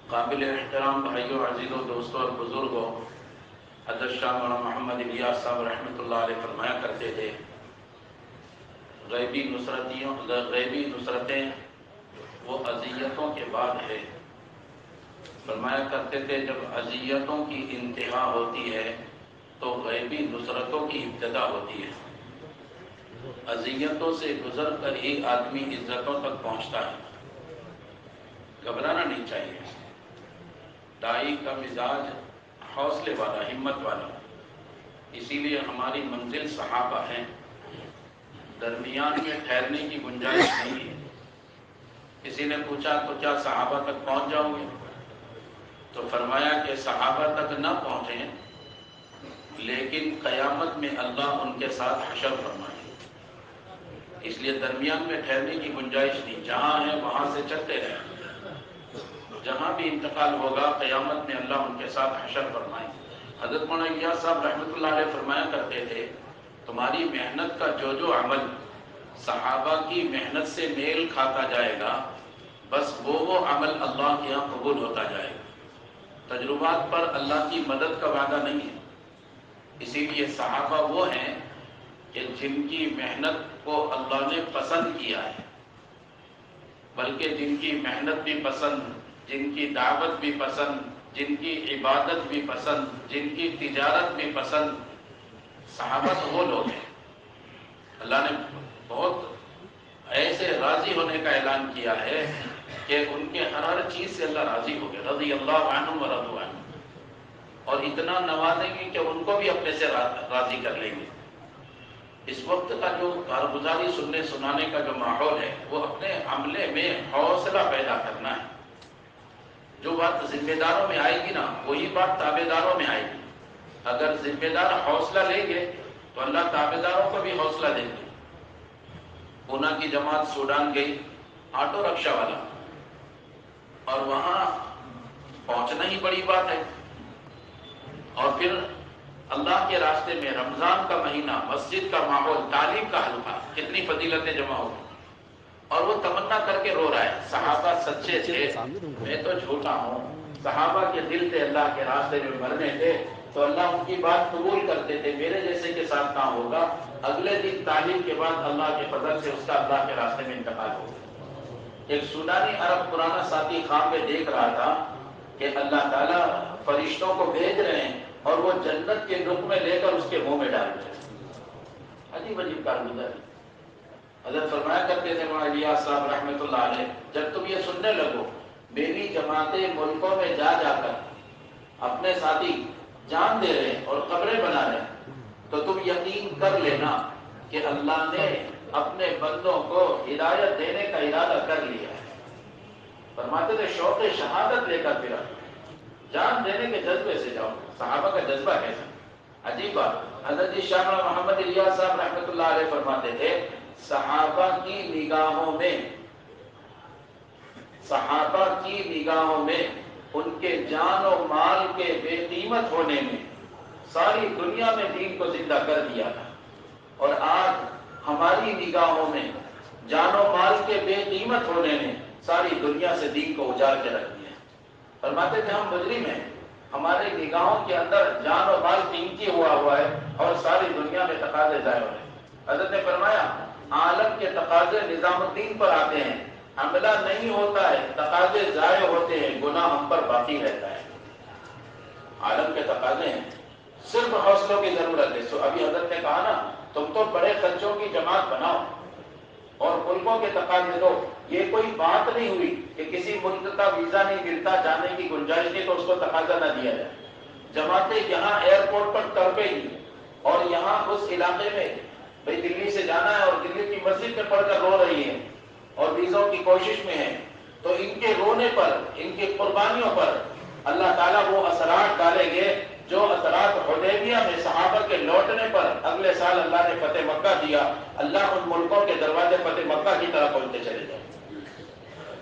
قابل احترام بھائیوں، عزیزوں، دوستوں اور بزرگوں، حضرت شاہ مولانا محمد الیاس صاحب رحمۃ اللہ علیہ فرمایا کرتے تھے غیبی نصرتیں وہ اذیتوں کے بعد ہے۔ فرمایا کرتے تھے جب اذیتوں کی انتہا ہوتی ہے تو غیبی نصرتوں کی ابتدا ہوتی ہے۔ اذیتوں سے گزر کر ہی آدمی عزتوں تک پہنچتا ہے۔ گھبرانا نہیں چاہیے۔ داعی کا مزاج حوصلے والا، ہمت والا، اسی لیے ہماری منزل صحابہ ہیں، درمیان میں ٹھہرنے کی گنجائش نہیں ہے۔ کسی نے پوچھا تو کیا صحابہ تک پہنچ جاؤ گے؟ تو فرمایا کہ صحابہ تک نہ پہنچیں لیکن قیامت میں اللہ ان کے ساتھ حشر فرمائے، اس لیے درمیان میں ٹھہرنے کی گنجائش نہیں۔ جہاں ہے وہاں سے چلتے رہیں، جہاں بھی انتقال ہوگا قیامت میں اللہ ان کے ساتھ حشر فرمائے۔ حضرت مولانا الیاس صاحب رحمۃ اللہ علیہ فرمایا کرتے تھے تمہاری محنت کا جو عمل صحابہ کی محنت سے میل کھاتا جائے گا، بس وہ عمل اللہ کے یہاں قبول ہوتا جائے گا۔ تجربات پر اللہ کی مدد کا وعدہ نہیں ہے، اسی لیے صحابہ وہ ہیں کہ جن کی محنت کو اللہ نے پسند کیا ہے، بلکہ جن کی محنت بھی پسند، جن کی دعوت بھی پسند، جن کی عبادت بھی پسند، جن کی تجارت بھی پسند، صحابہ تو وہ لوگ ہیں۔ اللہ نے بہت ایسے راضی ہونے کا اعلان کیا ہے کہ ان کے ہر چیز سے اللہ راضی ہو گیا، رضی اللہ عنہم ورضوا عنہ، اور اتنا نوازیں گے کہ ان کو بھی اپنے سے راضی کر لیں گے۔ اس وقت کا جو کارگزاری سننے سنانے کا جو ماحول ہے وہ اپنے عملے میں حوصلہ پیدا کرنا ہے۔ جو بات ذمہ داروں میں آئے گی نا وہی بات تابع داروں میں آئے گی۔ اگر ذمہ دار حوصلہ لیں گے تو اللہ تابع داروں کو بھی حوصلہ دیں گے۔ پونا کی جماعت سوڈان گئی، آٹو رکشہ والا، اور وہاں پہنچنا ہی بڑی بات ہے، اور پھر اللہ کے راستے میں رمضان کا مہینہ، مسجد کا ماحول، تعلیم کا حلقہ، کتنی فضیلتیں جمع ہو گئی، اور وہ تمنا کر کے رو رہا ہے صحابہ سچے تھے، میں تو جھوٹا ہوں۔ صحابہ کے دل تھے اللہ کے راستے میں مرنے تھے تو اللہ ان کی بات قبول کرتے تھے، میرے جیسے کے ساتھ نہ ہوگا۔ اگلے دن تعلیم کے بعد اللہ کے فضل سے اس کا اللہ کے راستے میں انتقال ہو گیا۔ ایک سوڈانی عرب پرانا ساتھی خواب میں دیکھ رہا تھا کہ اللہ تعالیٰ فرشتوں کو بھیج رہے ہیں اور وہ جنت کے لقمے لے کر اس کے منہ میں ڈال رہے ہیں۔ عجیب عجیب کارگزاری۔ حضرت فرمایا کرتے تھے مولانا الیاس صاحب رحمۃ اللہ علیہ جب تم یہ سننے لگو میری جماعتیں ملکوں میں جا کر اپنے ساتھی جان دے رہے ہیں اور قبریں بنا رہے ہیں تو تم یقین کر لینا کہ اللہ نے اپنے بندوں کو ہدایت دینے کا ارادہ کر لیا ہے۔ فرماتے تھے شوق شہادت لے کر پھر جان دینے کے جذبے سے جاؤ۔ صحابہ کا جذبہ کیسا، عجیب بات۔ حضرت شاہ مولانا محمد الیاس صاحب رحمۃ اللہ علیہ فرماتے تھے صحابہ کی نگاہوں میں ان کے جان و مال کے بے قیمت ہونے میں ساری دنیا میں دین کو زندہ کر دیا تھا، اور آج ہماری نگاہوں میں جان و مال کے بے قیمت ہونے میں ساری دنیا سے دین کو اجاڑ کے رکھ دیا۔ فرماتے تھے ہم مجرم ہیں، ہماری نگاہوں کے اندر جان و مال قیمتی ہوا ہے اور ساری دنیا میں تقاضے ضائع ہو رہے ہیں۔ حضرت نے فرمایا عالم کے تقاضے نظام الدین پر آتے ہیں، عملہ نہیں ہوتا ہے، تقاضے ضائع ہوتے ہیں، گناہ ہم پر باقی رہتا ہے۔ عالم کے تقاضے ہیں، صرف حوصلوں کی ضرورت ہے۔ ابھی حضرت نے کہا نا تم تو بڑے خرچوں کی جماعت بناؤ اور ملکوں کے تقاضے دو۔ یہ کوئی بات نہیں ہوئی کہ کسی ملک کا ویزا نہیں ملتا، جانے کی گنجائش نہیں تو اس کو تقاضا نہ دیا جائے۔ جماعتیں یہاں ایئرپورٹ پر تڑپے گی اور یہاں اس علاقے میں بھئی دلی سے جانا ہے اور دلی کی مسجد میں پڑھ کر رو رہی ہیں اور ویزوں کی کوشش میں ہیں، تو ان کے رونے پر، ان کی قربانیوں پر اللہ تعالیٰ وہ اثرات ڈالیں گے جو اثرات حدیبیہ میں صحابہ کے لوٹنے پر اگلے سال اللہ نے فتح مکہ دیا۔ اللہ ان ملکوں کے دروازے فتح مکہ کی طرح کھولتے چلے جائیں۔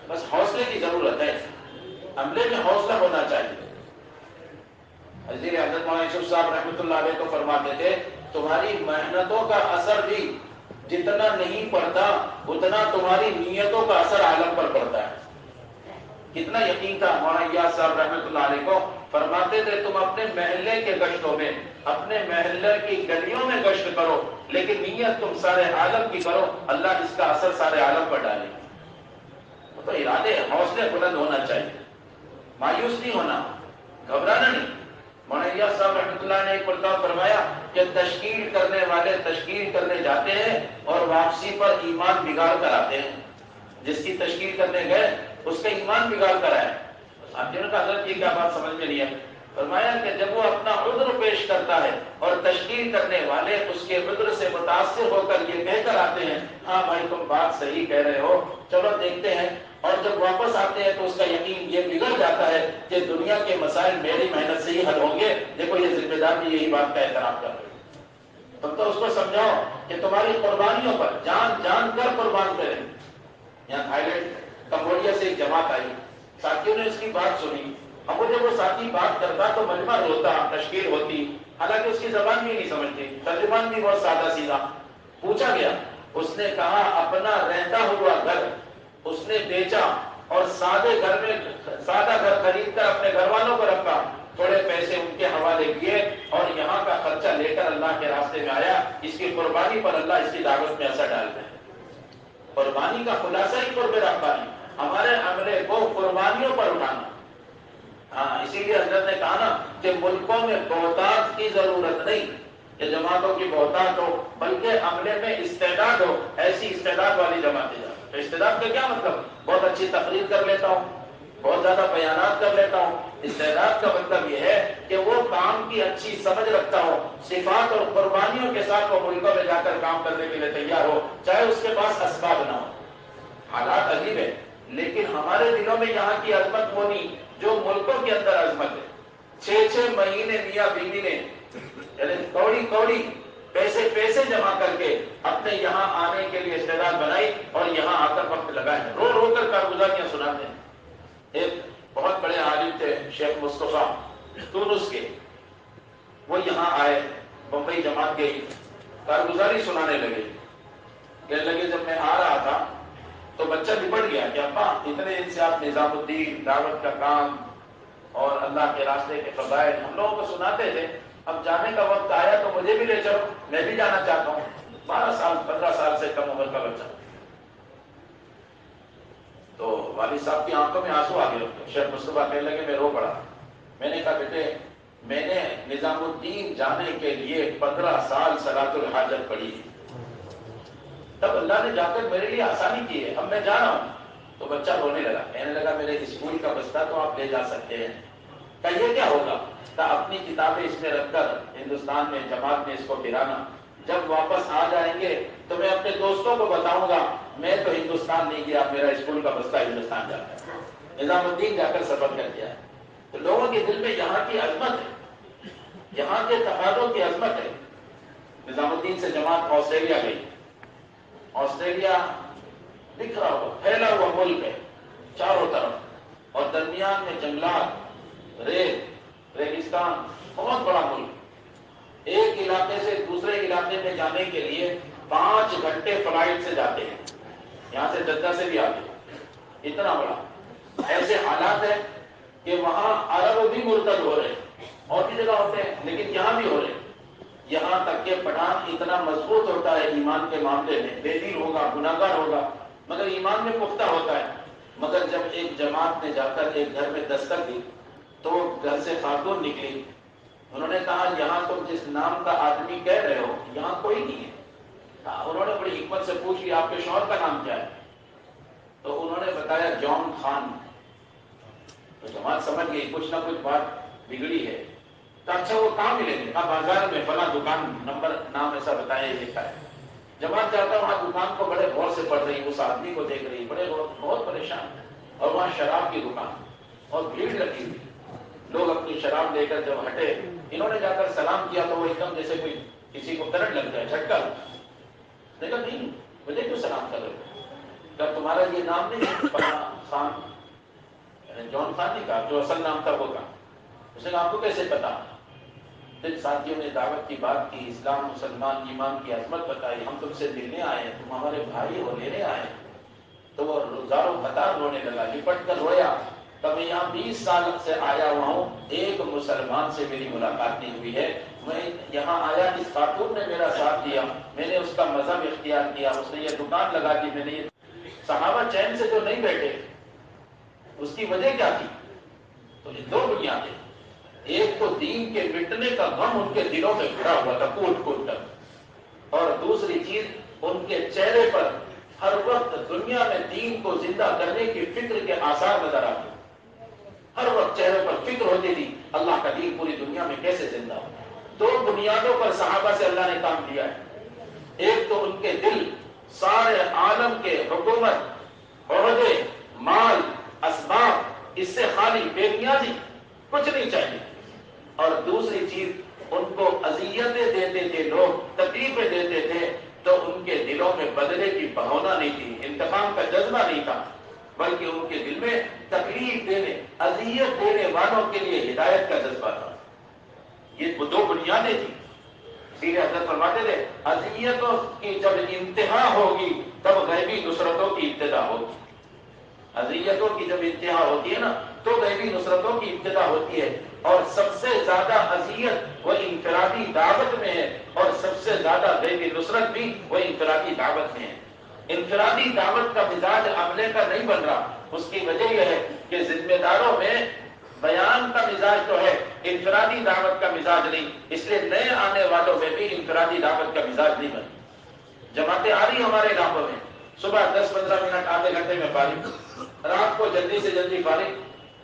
بس حوصلے کی ضرورت ہے، عملے میں حوصلہ ہونا چاہیے۔ حضرت حضرت مولانا یوسف صاحب رحمۃ اللہ علیہ کو فرماتے تھے تمہاری محنتوں کا اثر بھی جتنا نہیں پڑتا اتنا تمہاری نیتوں کا اثر عالم پر پڑتا ہے۔ کتنا یقین تھا مولانا ایاز صاحب رحمۃ اللہ علیہ کو. فرماتے تھے تم اپنے محلے کے گشتوں میں، اپنے محلے کی گلیوں میں گشت کرو، لیکن نیت تم سارے عالم کی کرو، اللہ اس کا اثر سارے عالم پر ڈالے. تو ارادے حوصلے بلند ہونا چاہیے، مایوس نہیں ہونا، گھبرانا نہیں. مولانا ایاز صاحب رحمۃ اللہ نے ایک مرتبہ فرمایا کہ تشکیل کرنے والے تشکیل کرنے جاتے ہیں اور واپسی پر ایمان بگاڑ کر آتے ہیں. جس کی تشکیل کرنے گئے اس کا ایمان بگاڑ کر آئے. آپ جنہوں کا حضرت یہ کیا بات سمجھ میں نہیں ہے؟ فرمایا کہ جب وہ اپنا عذر پیش کرتا ہے اور تشکیل کرنے والے اس کے عذر سے متاثر ہو کر یہ کہہ کر آتے ہیں ہاں بھائی تم بات صحیح کہہ رہے ہو، چلو دیکھتے ہیں، اور جب واپس آتے ہیں تو اس کا یقین یہ بگڑ جاتا ہے کہ دنیا کے مسائل میری محنت سے ہی حل ہوں گے. دیکھو یہ ذمہ دار بھی یہی بات کا احترام کر رہے ہیں. تم تو اس کو سمجھاؤ کہ تمہاری قربانیوں پر جان جان کر قربان کریں. یہاں تھائی لینڈ کمبوڈیا سے ایک جماعت آئی، ساتھیوں نے اس کی بات سنی. اب وہ جب وہ ساتھی بات کرتا تو مجمع روتا، تشکیل ہوتی، حالانکہ اس کی زبان بھی نہیں سمجھتی، ترجمان بھی بہت سادہ سیدھا. پوچھا گیا، اس نے کہا اپنا رہتا ہوا گھر اس نے بیچا اور سادہ گھر خرید کر اپنے گھر والوں کو رکھا، تھوڑے پیسے ان کے حوالے کیے اور یہاں کا خرچہ لے کر اللہ کے راستے میں آیا. اس کی قربانی پر اللہ اس کی دعوت میں اثر ڈالتے ہیں. قربانی کا خلاصہ ہی قرب ربانی، ہمارے عملے کو قربانیوں پر اٹھانا. ہاں اسی لیے حضرت نے کہا نا کہ ملکوں میں بہتات کی ضرورت نہیں کہ جماعتوں کی بہتات ہو، بلکہ عملے میں استعداد ہو. ایسی استعداد والی جماعتیں جائیں. تو استعداد کا کیا مطلب؟ بہت اچھی تقریر کر لیتا ہوں، بہت زیادہ بیانات کر لیتا ہوں. استعداد کا مطلب یہ ہے کہ وہ کام کی اچھی سمجھ رکھتا ہو، صفات اور قربانیوں کے ساتھ وہ ملکوں میں جا کر کام کرنے کے لیے تیار ہو، چاہے اس کے پاس اسباب نہ ہو. حالات عجیب ہے، لیکن ہمارے دلوں میں یہاں کی عظمت وہ نہیں جو ملکوں کے اندر عظمت ہے. 6 مہینے میاں بیوی نے یعنی کوڑی پیسے جمع کر کے اپنے یہاں آنے کے لیے استعداد بنائی اور یہاں آ کر وقت لگائے. رو رو کر کارگزاریاں سناتے ہیں. ایک بہت بڑے عالم تھے شیخ مصطفیٰ تونس کے، وہ یہاں آئے، بمبئی جماعت گئی، کارگزاری سنانے لگے. کہنے لگے جب میں آ رہا تھا تو بچہ لپٹ گیا کہ ابا اتنے دن سے آپ نظام الدین، دعوت کا کام اور اللہ کے راستے کے فضائل ہم لوگوں کو سناتے تھے، اب جانے کا وقت آیا تو مجھے بھی لے چلو، میں بھی جانا چاہتا ہوں. 12 سال 15 سال سے کم عمر کا بچہ. تو والد صاحب کی آنکھوں میں آنسو آ گئے. شیخ مصطفیٰ کہنے لگے میں رو پڑا. میں نے کہا بیٹے میں نے نظام الدین جانے کے لیے 15 سال صلاۃ الحاجت پڑھی، تب اللہ نے جا کر میرے لیے آسانی کی ہے، اب میں جا رہا ہوں. تو بچہ رونے لگا، کہنے لگا میرے اسکول کا بستہ تو آپ لے جا سکتے ہیں. کہا یہ کیا ہوگا؟ کہا اپنی کتابیں اس میں رکھ کر ہندوستان میں جماعت میں اس کو پھرانا، جب واپس آ جائیں گے تو میں اپنے دوستوں کو بتاؤں گا میں تو ہندوستان نہیں گیا، میرا اسکول کا بستہ ہندوستان جاتا ہے، نظام الدین جا کر سفر کر گیا ہے. تو لوگوں کے دل میں یہاں کی عظمت ہے، یہاں کے تقاضوں کی عظمت ہے. نظام الدین سے جماعت آسٹریلیا گئی. آسٹریلیا بکھرا ہوا پھیلا ہوا ملک ہے چاروں طرف، اور درمیان میں جنگلات، ریگستان، بہت بڑا ملک. ایک علاقے سے دوسرے علاقے میں جانے کے لیے 5 گھنٹے فلائٹ سے جاتے ہیں، یہاں سے جدہ سے بھی آتے ہیں. اتنا بڑا. ایسے حالات ہیں کہ وہاں عرب بھی مرتد ہو رہے ہیں، اور بھی جگہ ہوتے ہیں لیکن یہاں بھی ہو رہے ہیں. یہاں تک کہ پٹھان اتنا مضبوط ہوتا ہے ایمان کے معاملے میں، بے دین ہوگا، گناہگار ہوگا، مگر ایمان میں پختہ ہوتا ہے. مگر جب ایک جماعت نے جا کر ایک گھر میں دستک دی تو گھر سے خاتون نکلی. انہوں نے کہا یہاں تم جس نام کا آدمی کہہ رہے ہو یہاں کوئی نہیں ہے. انہوں نے بڑی حکمت سے پوچھ لیا آپ کے شوہر کا نام کیا ہے؟ تو انہوں نے بتایا جان خان. تو جماعت سمجھ گئی کچھ نہ کچھ بات بگڑی ہے. تو اچھا وہ کہاں ملیں گے؟ بازار میں فلاں دکان، نمبر نام ایسا بتایا، یہ لکھا ہے. جماعت جاتا وہاں دکان کو بڑے غور سے پڑھ رہی، اس آدمی کو دیکھ رہی، بڑے بہت پریشان. اور وہاں شراب کی دکان اور بھیڑ لگی ہوئی. لوگ اپنی شراب لے کر جب ہٹے، انہوں نے جا کر سلام کیا تو وہ ایک دم جیسے کوئی کسی کو کرنٹ لگ جائے، جھٹکا. دیکھا نہیں مجھے کیوں سلام کر رہے ہو؟ کیا تمہارا یہ نام نہیں فلاں خان، جان خان نہیں کہا، جو اصل نام تھا وہ کہا. اس نے آپ کو کیسے پتا؟ پھر ساتھیوں نے دعوت کی بات کی، اسلام، مسلمان، ایمان کی عظمت بتائی. ہم تم سے ملنے آئے ہیں، تم ہمارے بھائی ہو، لینے آئے ہیں. تو وہ زاروں قطار رونے لگا، لپٹ کر رویا تو میں یہاں 20 سال سے آیا ہوا ہوں، ایک مسلمان سے میری ملاقات نہیں ہوئی ہے۔ میں یہاں آیا، اس خاتون نے میرا ساتھ دیا، میں نے اس کا مذہب اختیار کیا، اس نے یہ دکان لگا دی، میں نے یہ صحابہ چین سے جو نہیں بیٹھے، اس کی وجہ کیا تھی؟ تو یہ دو بنیادیں، ایک تو دین کے مٹنے کا غم ان کے دلوں میں بھرا ہوا تھا کوٹ کوٹ کر، اور دوسری چیز ان کے چہرے پر ہر وقت دنیا میں دین کو زندہ کرنے کی فکر کے آثار نظر آتے، ہر وقت چہرے پر فکر ہوتی تھی اللہ کا دین پوری دنیا میں کیسے زندہ ہو۔ دو بنیادوں پر صحابہ سے اللہ نے کام لیا ہے، ایک تو ان کے دل سارے عالم کے حکومت، عہدے، مال، اسباب، اس سے خالی، بے نیازی، کچھ نہیں چاہیے، اور دوسری چیز ان کو اذیتیں دیتے تھے لوگ، تکلیفیں دیتے تھے، تو ان کے دلوں میں بدلے کی بھاونا نہیں تھی، انتقام کا جذبہ نہیں تھا، بلکہ ان کے دل میں تکلیف دینے، اذیت دینے والوں کے لیے ہدایت کا جذبہ تھا۔ یہ وہ دو بنیادیں تھیں۔ اسی حضرت فرماتے تھے اذیتوں کی جب انتہا ہوگی تب غیبی نصرتوں کی ابتدا ہوگی۔ اذیتوں کی جب انتہا ہوتی ہے نا تو غیبی نصرتوں کی ابتدا ہوتی ہے، اور سب سے زیادہ اذیت وہ انفرادی دعوت میں ہے، اور سب سے زیادہ غیبی نصرت بھی وہ انفرادی دعوت میں ہے۔ انفرادی دعوت کا مزاج عملے کا نہیں بن رہا، اس کی وجہ یہ ہے کہ ذمہ داروں میں بیان کا مزاج تو ہے، انفرادی دعوت کا مزاج نہیں، اس لیے نئے آنے والوں میں بھی انفرادی دعوت کا مزاج نہیں بنا۔ جماعتیں آ رہی ہمارے علاقوں میں، صبح 10-15 منٹ آدھے گھنٹے میں فارغ، رات کو جلدی سے جلدی فارغ،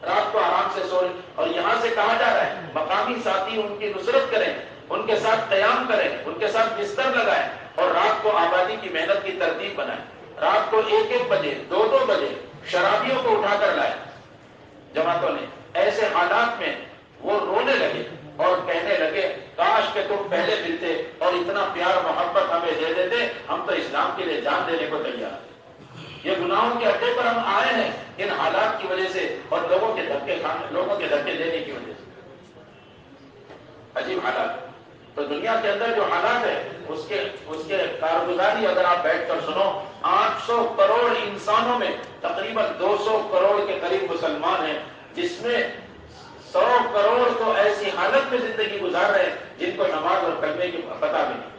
رات کو آرام سے سو رہے، اور یہاں سے کہا جا رہا ہے مقامی ساتھی ان کی نصرت کریں، ان کے ساتھ قیام کریں، ان کے ساتھ بستر لگائیں، اور رات کو آبادی کی محنت کی ترتیب بنائیں، رات کو 1-1 بجے 2-2 بجے شرابیوں کو اٹھا کر لائیں۔ جماعتوں نے ایسے حالات میں وہ رونے لگے اور کہنے لگے کاش کہ تم پہلے ملتے اور اتنا پیار محبت ہمیں دے دیتے، ہم تو اسلام کے لیے جان دینے کو تیار ہیں۔ یہ گناہوں کے اڈے پر ہم آئے ہیں ان حالات کی وجہ سے، اور لوگوں کے دھکے دینے کی وجہ سے۔ عجیب حالات۔ تو دنیا کے اندر جو حالات ہے اس کے کارگزاری اگر آپ بیٹھ کر سنو، 800 کروڑ انسانوں میں تقریباً 200 کروڑ کے قریب مسلمان ہیں، جس میں 100 کروڑ تو ایسی حالت میں زندگی گزار رہے ہیں جن کو نماز اور کلمے کی پتہ بھی نہیں۔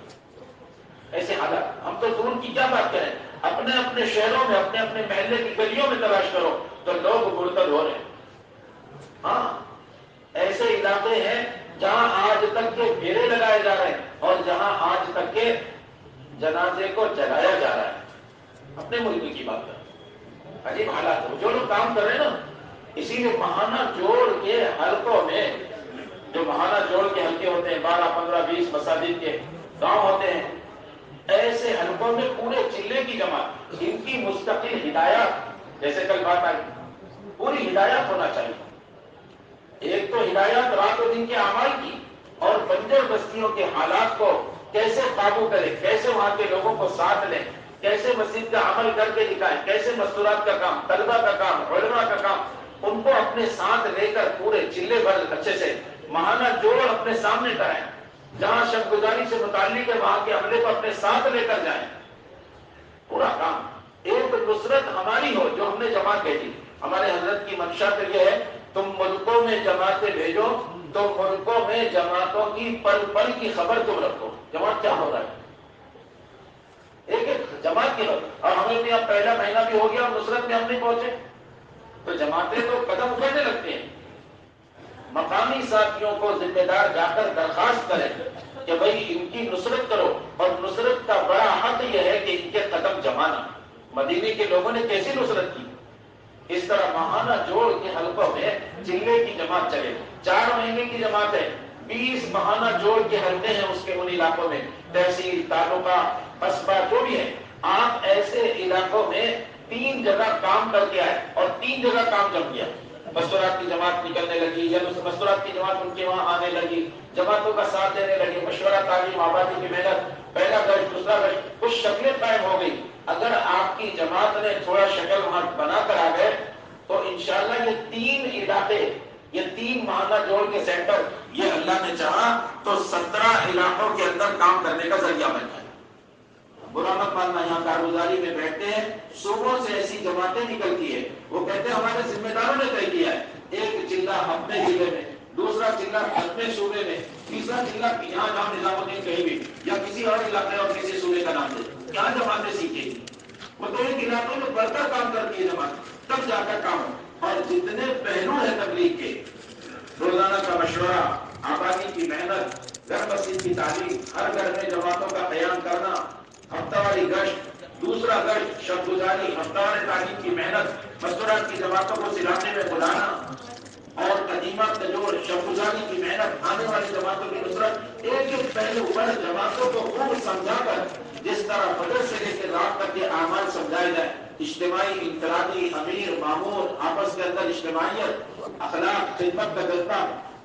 ایسی حالت، ہم تو دور کی کیا بات کریں، اپنے اپنے شہروں میں، اپنے اپنے محلے کی گلیوں میں تلاش کرو تو لوگ مرتد ہو رہے ہیں۔ ہاں، ایسے علاقے ہیں جہاں آج تک کے پھیرے لگائے جا رہے ہیں، اور جہاں آج تک کے جنازے کو جلایا جا رہا ہے۔ اپنے ملک کی بات کریں، عجیب حالات، جو لوگ کام کر رہے ہیں نا، اسی لیے ماہانہ جوڑ کے حلقوں میں، جو ماہانہ جوڑ کے حلقے ہوتے ہیں 12, 15, 20 مساجد کے گاؤں ہوتے ہیں، ایسے حلقوں میں پورے چلے کی جماعت، ان کی مستقل ہدایات، جیسے کل بات آئی، پوری ہدایات ہونا چاہیے۔ ایک تو ہدایات رات و دن کے اعمال کی، اور بنجر بستیوں کے حالات کو کیسے قابو کریں، کیسے وہاں کے لوگوں کو ساتھ لیں، کیسے مسجد کا عمل کر کے دکھائیں، کیسے مستورات کا کام، طلبہ کا کام، علماء کا کام، ان کو اپنے ساتھ لے کر پورے چلے بھر اچھے سے ماہانہ جوڑ اپنے سامنے کرائیں، جہاں شب گزاری سے متعلق ہے وہاں کے عملے کو اپنے ساتھ لے کر جائیں، پورا کام۔ ایک نصرت ہماری ہو جو ہم نے جماعت بھیجی، ہمارے حضرت کی منشا تو یہ ہے تم ملکوں میں جماعتیں بھیجو تو ملکوں میں جماعتوں کی پل پل کی خبر تم رکھو، جماعت کیا ہو رہا ہے، ایک ایک جماعت کی خبر۔ اور ہمیں بھی اب پہلا مہینہ بھی ہو گیا اور نصرت میں ہم نہیں پہنچے، تو جماعتیں تو قدم اٹھانے لگتے ہیں۔ مقامی ساتھیوں کو ذمہ دار جا کر درخواست کریں کہ بھائی ان کی نصرت کرو، اور نصرت کا بڑا حق یہ ہے کہ ان کے قدم جمانا۔ مدینے کے لوگوں نے کیسی نصرت کی، اس طرح ماہانہ جوڑ کے حلقوں میں چلے کی جماعت چلے، 4 مہینے کی جماعت ہے، 20 ماہانہ جوڑ کے حلقے ہیں اس کے ان علاقوں میں، تحصیل، تعلقہ، قصبہ جو بھی ہے، آپ ایسے علاقوں میں 3 جگہ کام کر کے آئے اور 3 جگہ کام جم گیا۔ مستورات کی جماعت نکلنے لگی، یا مستورات کی جماعت ان کے وہاں آنے لگی، جماعتوں کا ساتھ دینے لگی، مشورہ، تعلیم، آبادی کی محنت، پہلا گشت، دوسرا گشت، کچھ شکلیں قائم ہو گئی۔ اگر آپ کی جماعت نے تھوڑا شکل وہاں بنا کر آ گئے تو انشاءاللہ یہ 3 علاقے، یہ 3 ماہانہ جوڑ کے سینٹر، یہ اللہ نے چاہا تو 17 علاقوں کے اندر کام کرنے کا ذریعہ بن جائے۔ برا مت ماننا، یہاں کارگزاری میں بیٹھتے ہیں، صوبوں سے ایسی جماعتیں نکلتی ہے، وہ کہتے ہیں ہمارے ذمہ داروں نے طے کیا ہے، ایک چلہ اپنے ضلع میں، دوسرا چلہ اپنے صوبے میں، تیسرا چلہ یہاں جہاں نظام الدین کہیں بھی، یا کسی اور علاقے اور کسی صوبے کا نام دے، کہاں جماعتیں سیکھیں گی؟ وہ تو ایک علاقوں میں بڑھ کر کام کرتی ہے جماعت، تب جا کر کام ہو۔ اور جتنے پہلو ہیں تبلیغ کے، روزانہ کا مشورہ، آبادی کی محنت، گھر مسجد کی تعلیم، ہر گھر میں جماعتوں کا قیام کرنا، ہفتہ واری گشت، دوسرا گشت شب گزاری، ہفتہ واری تعلیم کی محنت، مستورات کی جماعتوں کو سلانے میں بلانا، اور قدیمہ تجور شب گزاری کی محنت، آنے والی جماعتوں کی نصرت، ایک ایک پہلو پر جماعتوں کو خوب سمجھا کر جس طرح فجر سے لے کے رات تک کے اعمال سمجھائے جائے، اجتماعی، انفرادی، امیر، مامور، آپس کے اندر اجتماعیت، اخلاق، خدمت کا جذبہ،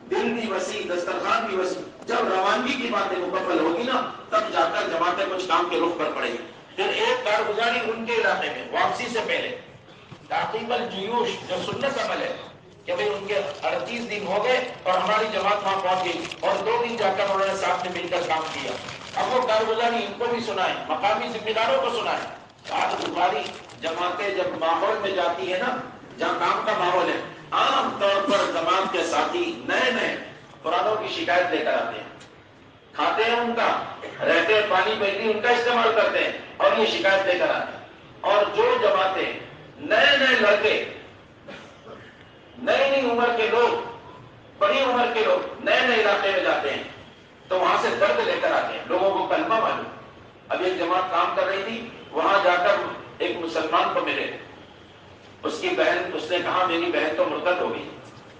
دل بھی وسیع، دسترخوان بھی وسیع، جب روانگی کی باتیں مکمل ہوگی نا، تب جا کر جماعتیں کچھ کام کے رخ پر پڑے گی۔ پھر ایک کارگزاری ان کے علاقے میں واپسی سے پہلے تعقیب الجیوش، جو سنت عمل ہے کہ بھئی ان کے 38 دن ہو گئے اور ہماری جماعت وہاں پہنچ گئی اور 2 دن جا کر انہوں نے ساتھ میں مل کر کام کیا، اب وہ کارگزاری ان کو بھی سنائیں، مقامی ذمہ داروں کو سنائیں۔ آج بخاری جماعتیں جب ماحول میں جاتی ہے نا، جہاں کام کا ماحول ہے، عام طور پر جماعت کے ساتھی نئے نئے پرانوں کی شکایت لے کر آتے ہیں، کھاتے ہیں ان کا، رہتے ہیں، پانی بجلی ان کا استعمال کرتے ہیں اور یہ شکایت لے کر آتے ہیں۔ اور جو جماعتیں نئے نئے لڑکے، نئی نئی عمر کے لوگ، بڑی عمر کے لوگ نئے نئے علاقے میں جاتے ہیں تو وہاں سے درد لے کر آتے ہیں، لوگوں کو کلمہ معلوم۔ اب ایک جماعت کام کر رہی تھی، وہاں جا کر ایک مسلمان کو ملے، اس کی بہن، اس نے کہا میری بہن تو مرتد ہو گئی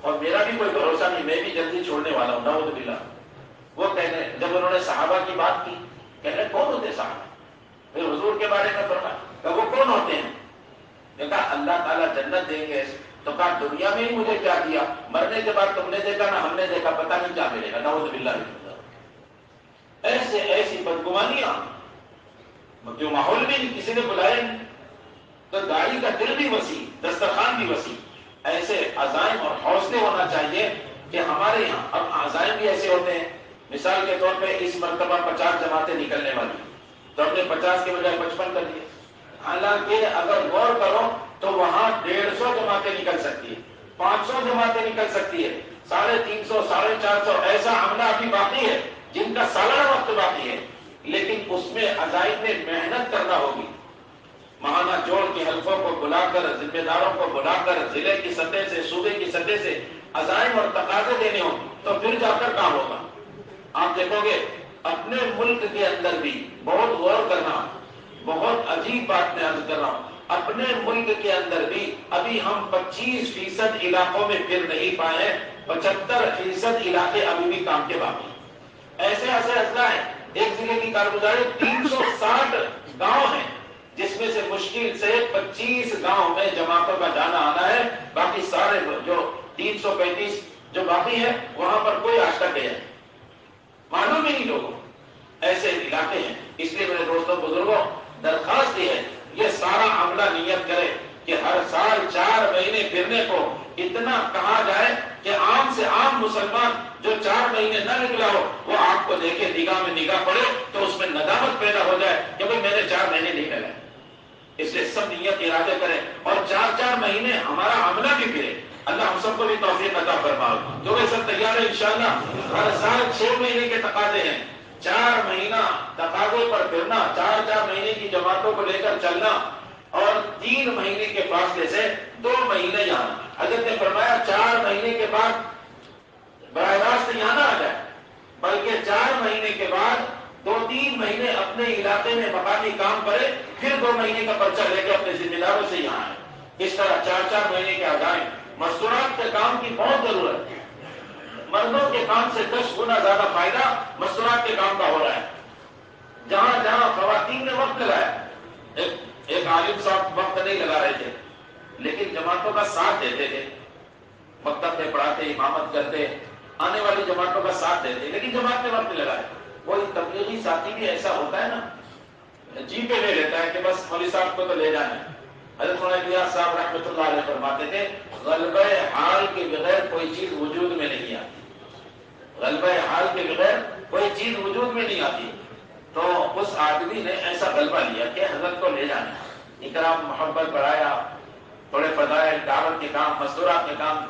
اور میرا بھی کوئی بھروسہ نہیں، میں بھی جلدی چھوڑنے والا ہوں، نعوذ باللہ۔ وہ کہنے، جب انہوں نے صحابہ کی بات کی، کہنے کون ہوتے صحابہ؟ پھر حضور کے بارے میں فرمایا کہ وہ کون ہوتے ہیں؟ نے کہا اللہ تعالیٰ جنت دیں گے، تو کہا دنیا میں ہی مجھے کیا دیا، مرنے کے بعد تم نے دیکھا نہ ہم نے دیکھا، پتہ نہیں کیا ملے گا، نعوذ باللہ۔ ایسے ایسی بدگمانیاں، جو ماحول بھی کسی نے بلائے نہیں، تو داعی کا دل بھی وسیع، دسترخوان بھی وسیع۔ ایسے عزائم اور حوصلے ہونا چاہیے کہ ہمارے یہاں اب عزائم بھی ایسے ہوتے ہیں، مثال کے طور پہ اس مرتبہ 50 جماعتیں نکلنے والی، تو ہم نے 50 کے بجائے 55 کر دیے، حالانکہ اگر غور کرو تو وہاں 150 جماعتیں نکل سکتی ہے، 500 جماعتیں نکل سکتی ہے، 350، 450 ایسا عملہ ابھی باقی ہے جن کا سالانہ وقت باقی ہے، لیکن اس میں عزائم میں محنت کرنا ہوگی، ماہانہ جوڑ کے حلقوں کو بلا کر، ذمہ داروں کو بلا کر، ضلع کی سطح سے، صوبے کی سطح سے عزائم اور تقاضے دینے ہوں تو پھر جا کر کام ہوگا۔ آپ دیکھو گے اپنے ملک کے اندر بھی بہت غور کرنا، بہت عجیب بات میں عرض کر رہا ہوں، اپنے ملک کے اندر بھی ابھی ہم 25% علاقوں میں پھر نہیں پائے ہیں، 75% علاقے ابھی بھی کام کے باقی۔ ایسے ایسے اضلاع ہیں، ایک ضلع کی کارگزاری 360 گاؤں ہیں، جس میں سے مشکل سے 25 گاؤں میں جماعتوں کا جانا آنا ہے، باقی سارے جو 335 جو باقی ہے وہاں پر کوئی آج تک گیا نہیں، معلوم ہی نہیں لوگوں۔ ایسے علاقے ہیں، اس لیے میرے دوستوں بزرگوں درخواست یہ ہے، یہ سارا عملہ نیت کرے کہ ہر سال 4 مہینے پھرنے کو اتنا کہا جائے کہ عام سے عام مسلمان جو 4 مہینے نہ نکلا ہو وہ آپ کو دیکھے، نگاہ میں نگاہ پڑے تو اس میں ندامت پیدا ہو جائے کہ بھئی میں نے 4 مہینے نہیں لگائے۔ اس لیے سب نیت ارادے کریں اور 4 مہینے ہمارا عملہ بھی پھرے۔ اللہ ہم سب کو بھی توفیق عطا فرمائے۔ جو یہ سب تیار ہے انشاءاللہ، ہر سال 6 مہینے کے تقاضے ہیں، 4 مہینہ تقاضے پر پھرنا، 4 مہینے کی جماعتوں کو لے کر چلنا، اور 3 مہینے کے فاصلے سے 2 مہینے یہاں۔ حضرت نے فرمایا 4 مہینے کے بعد براہ راست یہاں نہ آ جائے، بلکہ 4 مہینے کے بعد 2-3 مہینے اپنے علاقے میں مقامی کام کرے، پھر 2 مہینے کا پرچہ لے کے اپنے ذمہ داروں سے یہاں آئے۔ اس طرح 4 مہینے کے عزائم۔ مستورات کے کام کی بہت ضرورت ہے، مردوں کے کام سے 10 گنا زیادہ فائدہ مستورات کے کام کا ہو رہا ہے۔ جہاں جہاں خواتین نے وقت لگایا، ایک عالم صاحب وقت نہیں لگا رہے تھے لیکن جماعتوں کا ساتھ دیتے تھے، مکتب میں پڑھاتے، امامت کرتے، آنے والی جماعتوں کا ساتھ دیتے، لیکن جماعت میں وقت لگائے۔ کوئی تبلیغی ساتھی بھی ایسا ہوتا ہے نا، جی پہ لے لیتا ہے کہ بس مولوی صاحب کو تو لے جانا ہے۔ حضرت مولانا صاحب رحمۃ اللہ علیہ فرماتے تھے غلبہ حال کے بغیر کوئی چیز وجود میں نہیں آتی، غلبہ حال کے بغیر کوئی چیز وجود میں نہیں آتی۔ تو اس آدمی نے ایسا غلبہ لیا کہ حضرت کو لے جانا، اکرام محبت بڑھایا، تھوڑے فضائل، دعوت کے کام، مستورات کے کام.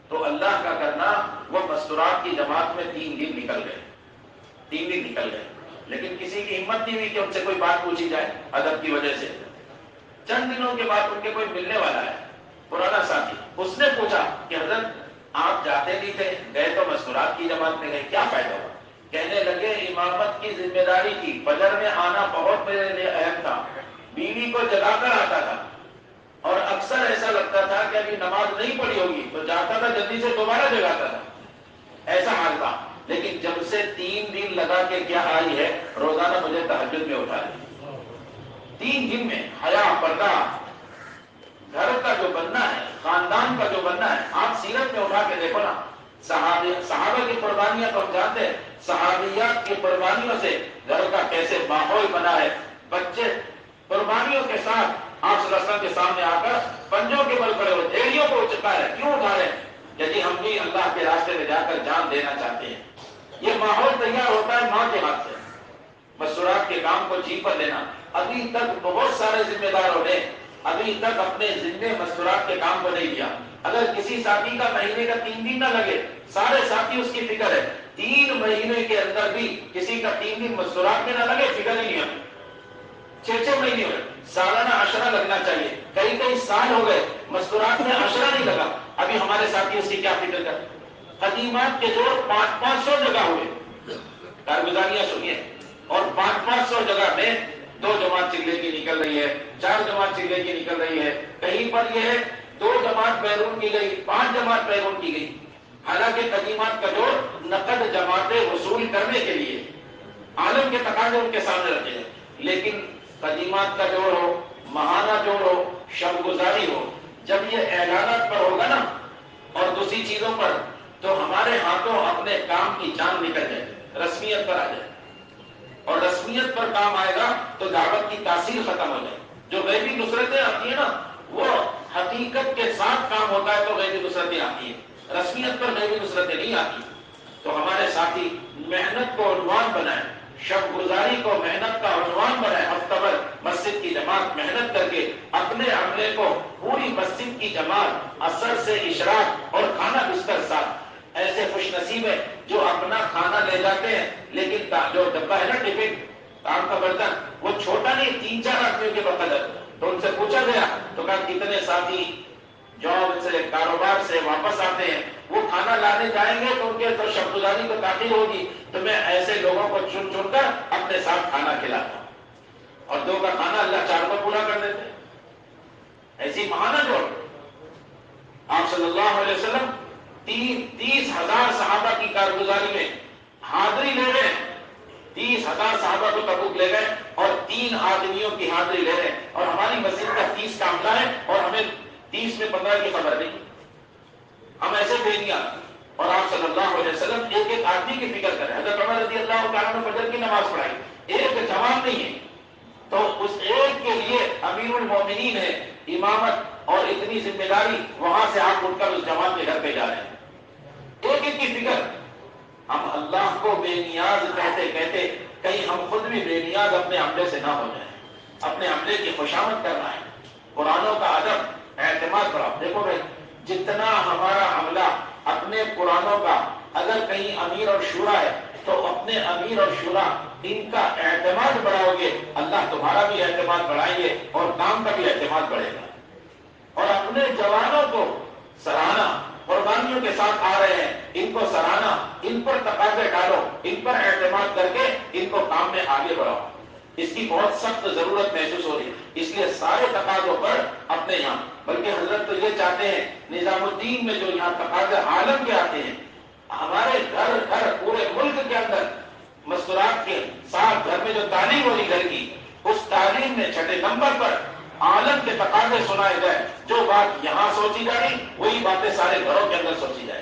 تو اللہ کا کرنا، وہ مستورات کی جماعت میں 3 دن نکل گئے، 3 دن نکل گئے، لیکن کسی کی ہمت نہیں ہوئی کہ ان سے کوئی بات پوچھی جائے ادب کی وجہ سے. چند دنوں کے بعد ان کے کوئی ملنے والا ہے، پرانا ساتھی، اس نے پوچھا کہ حضرت آپ جاتے نہیں تھے، گئے تو مستورات کی جماعت میں گئے، کیا فائدہ ہوا؟ کہنے لگے امامت کی ذمہ داری تھی، فجر میں آنا بہت میرے لیے اہم تھا، بیوی کو جگا کر آتا تھا، اور اکثر ایسا لگتا تھا کہ ابھی نماز نہیں پڑھی ہوگی تو جاتا تھا جلدی سے دوبارہ جگاتا تھا، ایسا حال تھا. لیکن جب سے 3 دن لگا کے کیا آئی ہے، روزانہ مجھے تہجد میں اٹھا لی. 3 دن میں حیا، پردہ، گھر کا جو بننا ہے، خاندان کا جو بننا ہے. آپ سیرت میں اٹھا کے دیکھو نا، صحابہ کی قربانیاں تو ہم جانتے ہیں، صحابیات کی قربانیوں سے گھر کا کیسے ماحول بنا ہے. بچے قربانیوں کے ساتھ آپ صلی اللہ علیہ وسلم کے سامنے آ کر پنجوں کے بل کھڑے ہوئے، ایڑیوں کو چکا ہے. کیوں اٹھا رہے ہیں؟ یعنی ہم بھی اللہ کے راستے میں جا کر جان دینا چاہتے ہیں. یہ ماحول تیار ہوتا ہے ماں کے ہاتھ سے. مستورات کے کام کو جی پر لینا. ابھی تک بہت سارے ذمہ داروں نے ابھی تک اپنے ذمے مستورات کے کام کو نہیں دیا. اگر کسی ساتھی کا مہینے کا 3 دن نہ لگے، سارے ساتھی اس کی فکر ہے، 3 مہینے کے اندر بھی کسی کا 3 دن مستورات میں نہ لگے، فکر ہی نہیں ہے. 6 مہینے ہوئے، سالانہ عشرہ لگنا چاہیے. کئی سال ہو گئے مستورات میں عشرہ نہیں لگا، ابھی ہمارے ساتھی اس کی کیا فکر کر. قدیمات کے جوڑ 500 جگہ ہوئے، کارگزاریاں سنیے، اور 500 جگہ میں 2 جماعت چلے کی نکل رہی ہے، 4 جماعت چلے کی نکل رہی ہے. کہیں پر یہ ہے 2 جماعت بیرون کی گئی، 5 جماعت بیرون کی گئی. حالانکہ قدیمات کا جوڑ نقد جماعتیں وصول کرنے کے لیے عالم کے تقاضے ان کے سامنے رکھے ہیں. لیکن قدیمات کا جوڑ ہو، ماہانہ جوڑ ہو، شب گزاری ہو، جب یہ اعلانات پر ہوگا نا اور دوسری چیزوں پر، تو ہمارے ہاتھوں اپنے کام کی جان نکل جائے، رسمیت پر آ جائے. اور رسمیت پر کام آئے گا تو دعوت کی تاثیر ختم ہو جائے. جو غیبی نصرتیں آتی ہیں نا، وہ حقیقت کے ساتھ کام ہوتا ہے تو غیبی نصرتیں آتی ہیں، رسمیت پر غیبی نصرتیں نہیں آتی. تو ہمارے ساتھی محنت کو عنوان بنائیں، شب گزاری کو محنت کا عنوان بنائیں. ہفتہ بھر مسجد کی جماعت محنت کر کے اپنے عملے کو پوری مسجد کی جماعت اثر سے اشراق اور کھانا بستر ساتھ. ایسے خوش نصیب ہے جو اپنا کھانا لے جاتے ہیں، لیکن جو ڈبہ ہے نا، ٹفن، کام کا برتن، وہ چھوٹا نہیں، 3-4 آدمیوں کے بقدر. تو ان سے پوچھا گیا تو کہا کتنے ساتھی جاب سے، کاروبار سے واپس آتے ہیں، وہ کھانا لانے جائیں گے تو ان کے تو شب گزاری کو تاخیر ہوگی. تو میں ایسے لوگوں کو چن کر اپنے ساتھ کھانا کھلاتا ہوں، اور 2 کا کھانا اللہ 4 کو پورا کر دیتے. ایسی مہانہ جوڑ. آپ صلی اللہ علیہ وسلم 30,000 صحابہ کی کارگزاری میں حاضری لے رہے ہیں. 30,000 صحابہ کو تبوک لے گئے اور 3 آدمیوں کی حاضری لے رہے ہیں. اور ہماری مسجد کا 30 کا عملہ ہے اور ہمیں 30 میں 15 کی خبر نہیں. ہم ایسے بے نیاز. اور آپ صلی اللہ علیہ وسلم ایک آدمی کی فکر کریں. حضرت عمر رضی اللہ تعالیٰ نے فجر کی نماز پڑھائی، ایک جوان نہیں ہے تو اس ایک کے لیے امیر المومنین ہے، امامت اور اتنی ذمہ داری. وہاں سے آپ اٹھ کر اس جوان کے گھر پہ جا رہے ہیں، ایک کی فکر. ہم اللہ کو بے نیاز کہتے کہتے کہیں ہم خود بھی بے نیاز اپنے عملے سے نہ ہو جائیں. اپنے عملے کی خوشامد کرنا ہے، قرآنوں کا ادب، اعتماد بڑھاؤ. دیکھو بھائی، جتنا ہمارا عملہ اپنے قرآنوں کا، اگر کہیں امیر اور شورا ہے تو اپنے امیر اور شورا ان کا اعتماد بڑھاؤ گے، اللہ تمہارا بھی اعتماد بڑھائیں گے اور کام کا بھی اعتماد بڑھے گا. اور اپنے جوانوں کو سراہنا، قربانیوں کے ساتھ آ رہے ہیں، ان کو سراہنا، ان پر تقاضے ڈالو، ان پر اعتماد کر کے ان کو کام میں آگے بڑھاؤ. اس کی بہت سخت ضرورت محسوس ہو رہی ہے. اس لیے سارے تقاضوں پر اپنے یہاں، بلکہ حضرت تو یہ چاہتے ہیں نظام الدین میں جو یہاں تقاضے عالم کے آتے ہیں، ہمارے گھر گھر پورے ملک کے اندر مستورات کے ساتھ گھر میں جو تعلیم ہوگی گھر کی، اس تعلیم میں 6 نمبر پر عالم کے تقاضے سنائے گئے. جو بات یہاں سوچی جا رہی وہی باتیں سارے گھروں کے اندر سوچی جائے.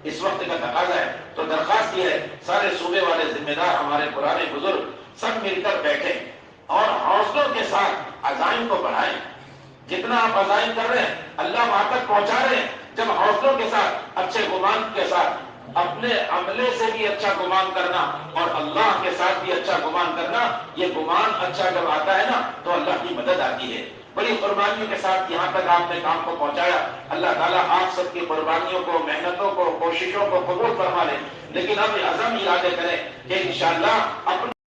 اس وقت کا تقاضا ہے. تو درخواست یہ ہے، سارے صوبے والے ذمہ دار، ہمارے پرانے بزرگ سب مل کر بیٹھیں اور حوصلوں کے ساتھ عزائم کو بڑھائیں. جتنا آپ عزائم کر رہے ہیں اللہ وہاں تک پہنچا رہے ہیں. جب حوصلوں کے ساتھ، اچھے گمان کے ساتھ اپنے عملے سے بھی اچھا گمان کرنا اور اللہ کے ساتھ بھی اچھا گمان کرنا. یہ گمان اچھا جب آتا ہے نا تو اللہ کی مدد آتی ہے. بڑی قربانیوں کے ساتھ یہاں تک آپ نے کام کو پہنچایا. اللہ تعالیٰ آپ سب کی قربانیوں کو، محنتوں کو، کوششوں کو قبول فرما لے. لیکن اب عزم ارادے کریں کہ انشاءاللہ اپنے